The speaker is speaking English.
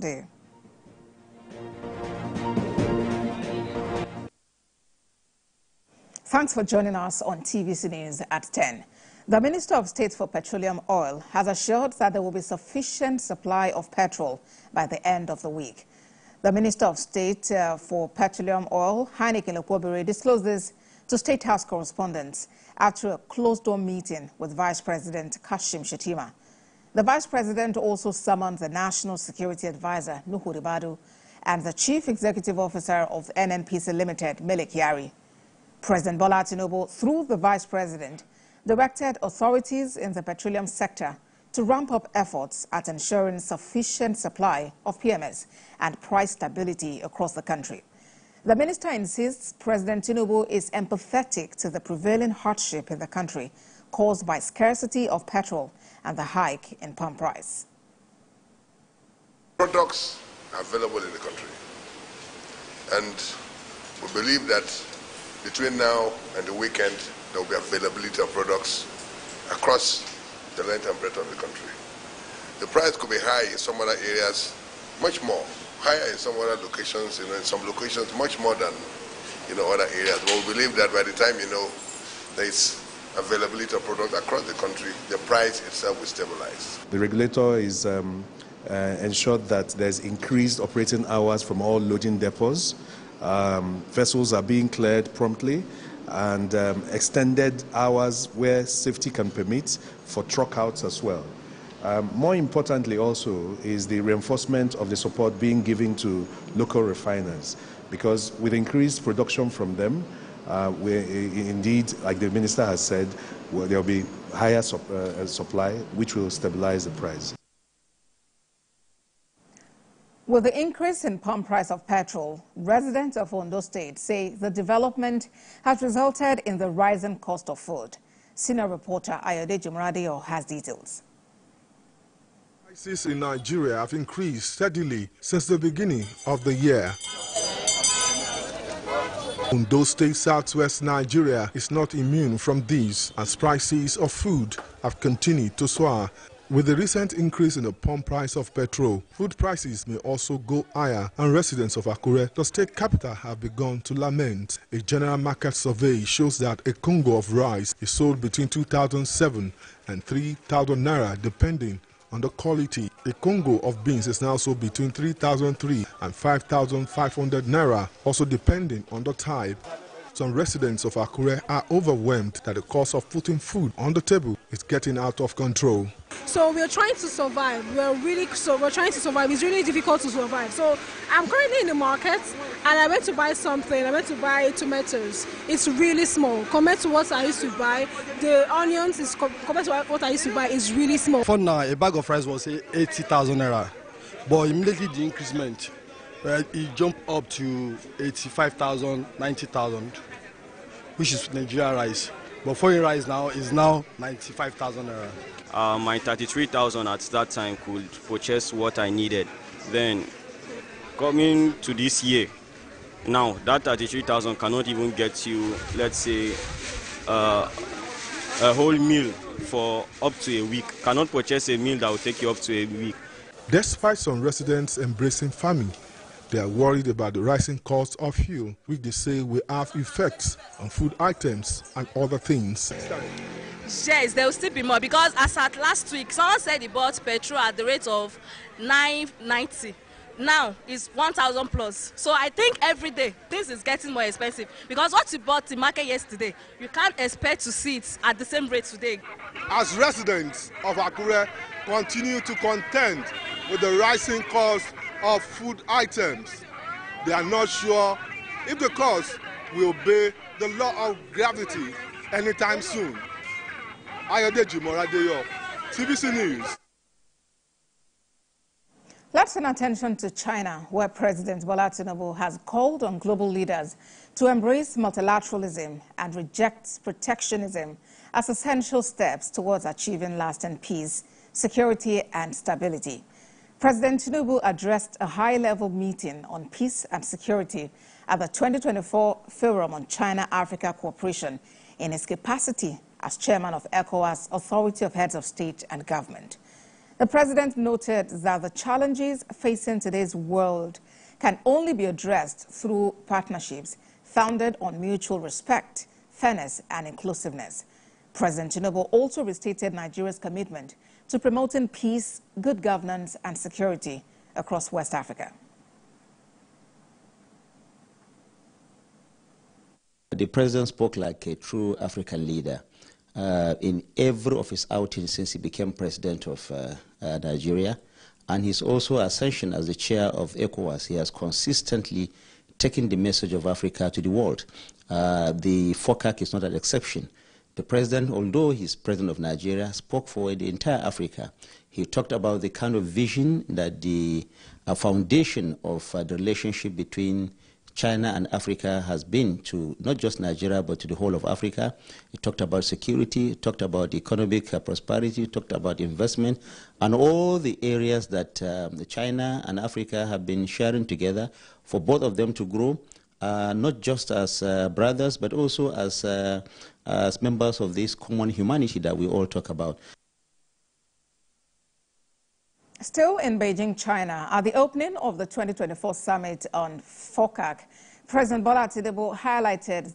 Day. Thanks for joining us on TVC News at 10. The Minister of State for Petroleum Oil has assured that there will be sufficient supply of petrol by the end of the week. The Minister of State for Petroleum Oil, Heineken Lekwobere, disclosed this to State House correspondents after a closed-door meeting with Vice President Kashim Shettima. The Vice President also summoned the National Security Advisor, Nuhu Ribadu, and the Chief Executive Officer of NNPC Limited, Mele Kyari. President Bola Tinubu, through the Vice President, directed authorities in the petroleum sector to ramp up efforts at ensuring sufficient supply of PMS and price stability across the country. The minister insists President Tinubu is empathetic to the prevailing hardship in the country caused by scarcity of petrol and the hike in pump price. Products are available in the country, and we believe that between now and the weekend there will be availability of products across the length and breadth of the country. The price could be high in some other areas, much more higher in some other locations, in some locations much more than other areas. But we believe that by the time there is availability of products across the country, the price itself will stabilize. The regulator is ensured that there's increased operating hours from all loading depots. Vessels are being cleared promptly, and extended hours where safety can permit for truck outs as well. More importantly also is the reinforcement of the support being given to local refiners, because with increased production from them, indeed, like the minister has said, there will be higher supply, which will stabilize the price. With the increase in pump price of petrol, residents of Ondo State say the development has resulted in the rising cost of food. Senior reporter Ayodeji Muradeyo has details. Prices in Nigeria have increased steadily since the beginning of the year. Ondo State, southwest Nigeria is not immune from these, as prices of food have continued to soar. With the recent increase in the pump price of petrol, food prices may also go higher, and residents of Akure, the state capital, have begun to lament. A general market survey shows that a Congo of rice is sold between 2,007 and 3,000 naira, depending on the quality. A Congo of beans is now sold between 3,003 and 5,500 naira, also depending on the type. Some residents of Akure are overwhelmed that the cost of putting food on the table is getting out of control. So we're trying to survive. We're trying to survive. It's really difficult to survive. So I'm currently in the market, and I went to buy something. I went to buy tomatoes. It's really small compared to what I used to buy. The onions is compared to what I used to buy is really small. For now, a bag of rice was 80,000 naira, but immediately the increment, it jumped up to 85,000, 90,000, which is Nigerian rice. But foreign rice now is 95,000 naira. My 33,000 at that time could purchase what I needed. Then, coming to this year, now that 33,000 cannot even get you, let's say, a whole meal for up to a week. Cannot purchase a meal that will take you up to a week. Despite some residents embracing farming, they are worried about the rising cost of fuel, which they say will have effects on food items and other things. Yes, there will still be more, because as at last week, someone said he bought petrol at the rate of 990. Now it's 1,000 plus. So I think every day things is getting more expensive, because what you bought in market yesterday, you can't expect to see it at the same rate today. As residents of Akure continue to contend with the rising cost of food items, they are not sure if the cost will obey the law of gravity anytime soon. Ayodeji Muradeyo, TVC News. Let's turn attention to China, where President Bola Tinubu has called on global leaders to embrace multilateralism and reject protectionism as essential steps towards achieving lasting peace, security, and stability. President Tinubu addressed a high-level meeting on peace and security at the 2024 Forum on China-Africa Cooperation in his capacity as chairman of ECOWAS, Authority of Heads of State and Government. The president noted that the challenges facing today's world can only be addressed through partnerships founded on mutual respect, fairness, and inclusiveness. President Tinubu also restated Nigeria's commitment to promoting peace, good governance, and security across West Africa. The president spoke like a true African leader. In every of his outings since he became president of Nigeria, and his also ascension as the chair of ECOWAS, he has consistently taken the message of Africa to the world. The FOCAC is not an exception. The president, although he's president of Nigeria, spoke for the entire Africa. He talked about the kind of vision that the foundation of the relationship between China and Africa has been to not just Nigeria, but to the whole of Africa. He talked about security, he talked about economic prosperity, he talked about investment, and all the areas that China and Africa have been sharing together for both of them to grow, not just as brothers, but also as members of this common humanity that we all talk about. Still in Beijing, China, at the opening of the 2024 summit on FOCAC, President Bola Tinubu highlighted